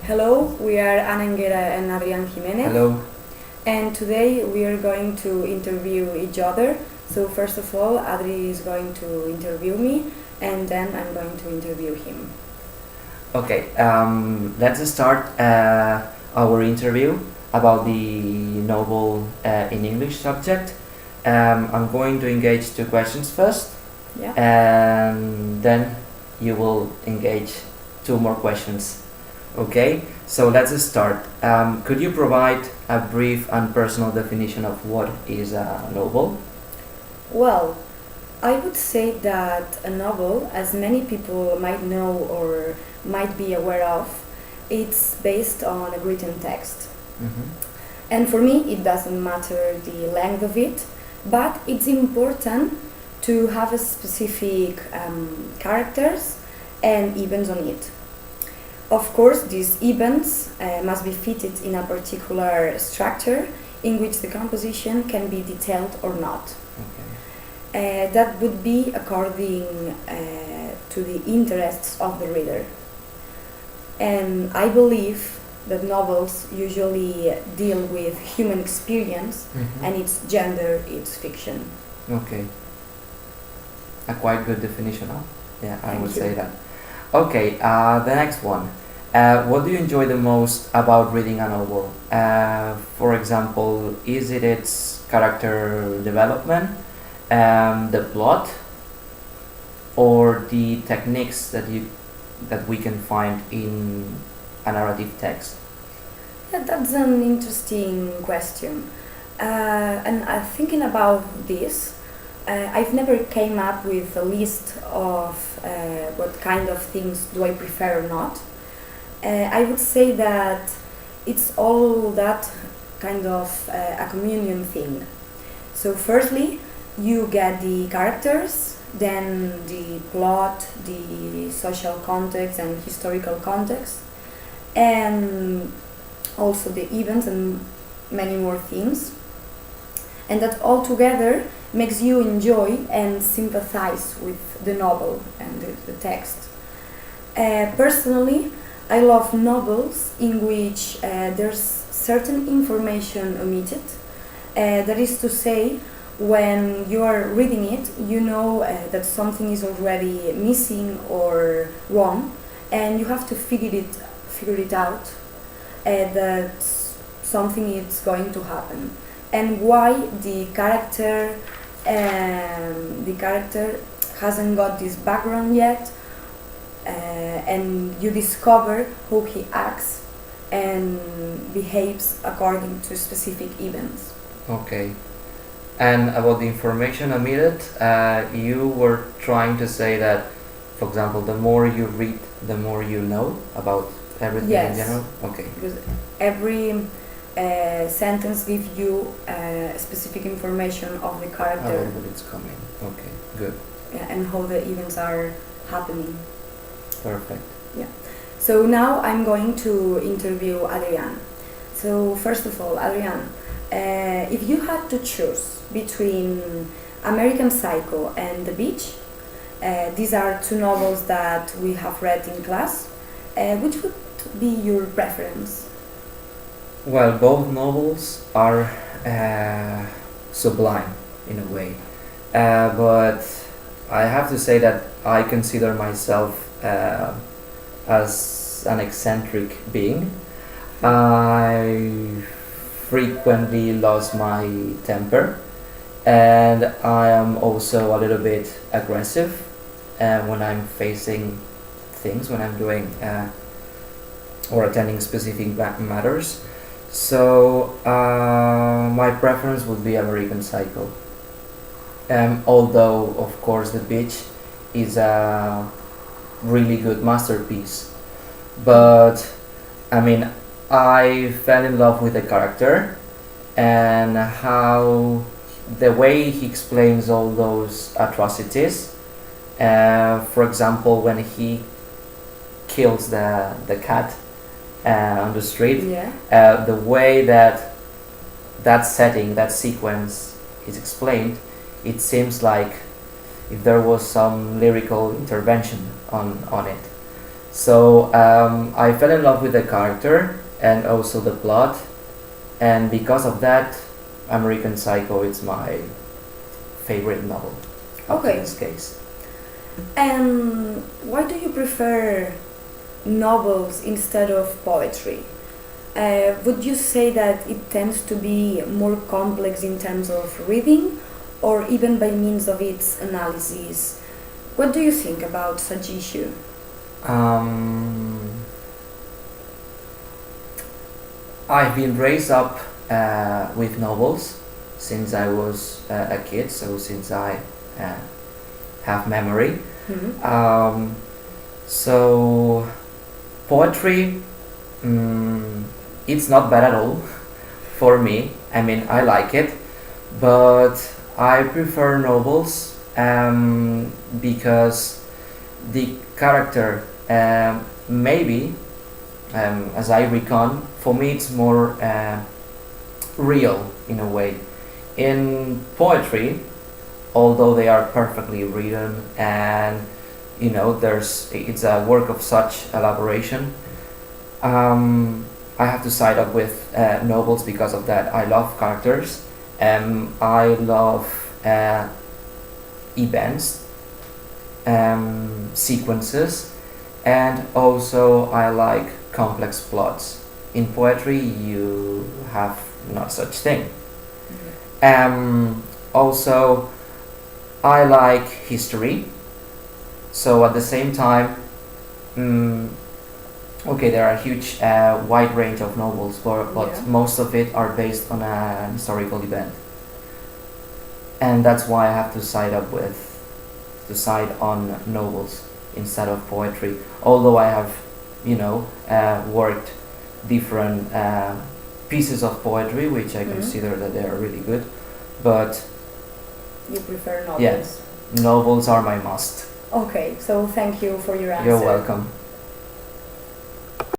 Hello, we are Anguera and Anguera Jimenez. Hello. And today we are going to interview each other. So first of all, Adri is going to interview me, and then I'm going to interview him. Okay, let's start our interview about the novel in English subject. I'm going to engage two questions first, Yeah. and then you will engage two more questions. Okay, so let's start. Could you provide a brief and personal definition of what is a novel? Well, I would say that a novel, as many people might know or might be aware of, it's based on a written text. Mm-hmm. And for me, it doesn't matter the length of it, but it's important to have a specific characters and events on it. Of course, these events must be fitted in a particular structure in which the composition can be detailed or not. Okay. That would be according to the interests of the reader. And I believe that novels usually deal with human experience, Mm-hmm. and it's gender, it's fiction. Okay. A quite good definition, huh? Yeah, I Thank would you. say that. Okay, the next one. What do you enjoy the most about reading a novel? For example, is it its character development, the plot, or the techniques that we can find in a narrative text? Yeah, that's an interesting question. And thinking about this, I've never came up with a list of what kind of things do I prefer or not. I would say that it's all that kind of a communion thing. So firstly, you get the characters, then the plot, the social context and historical context, and also the events and many more things. And that all together makes you enjoy and sympathize with the novel and the text. Personally, I love novels in which there's certain information omitted. That is to say, when you are reading it, you know that something is already missing or wrong, and you have to figure it out that something is going to happen, and why the character hasn't got this background yet. And you discover how he acts and behaves according to specific events. Okay. And about the information omitted, you were trying to say that, for example, the more you read, the more you know about everything Yes. in general? Okay. Because every sentence gives you specific information of the character When it's coming. Okay, good. and how the events are happening. Perfect. So now I'm going to interview Adrian. So first of all, Adrian, if you had to choose between American Psycho and The Beach, these are two novels that we have read in class, which would be your preference? Well, both novels are sublime in a way, but I have to say that I consider myself as an eccentric being. I frequently lose my temper, and I am also a little bit aggressive when I'm facing things, when I'm doing or attending specific matters. So my preference would be American Psycho. Although, of course, The Beach is a really good masterpiece. But, I mean, I fell in love with the character and how the way he explains all those atrocities. For example, when he kills the cat on the street, Yeah. the way that setting, that sequence is explained, it seems like if there was some lyrical intervention on it. So I fell in love with the character and also the plot, and because of that, American Psycho is my favorite novel. Okay. In this case. And why do you prefer novels instead of poetry? Would you say that it tends to be more complex in terms of reading, or even by means of its analysis? What do you think about such issue? I've been raised up with novels since I was a kid, so since I have memory. Mhm. So poetry, it's not bad at all for me. I mean, I like it, but I prefer novels because the character, maybe, as I recon, for me it's more real in a way. In poetry, although they are perfectly written and it's a work of such elaboration, I have to side up with novels because of that. I love characters, I love events, sequences, and also I like complex plots. In poetry, you have not such thing. Also, I like history. So at the same time, okay, there are a huge, wide range of novels, but Yeah. most of it are based on a historical event, and that's why I have to side on novels instead of poetry. Although I have, worked different pieces of poetry, which I Mhm. consider that they are really good, but You prefer novels? yeah, novels are my must. Okay, so thank you for your answer. You're welcome.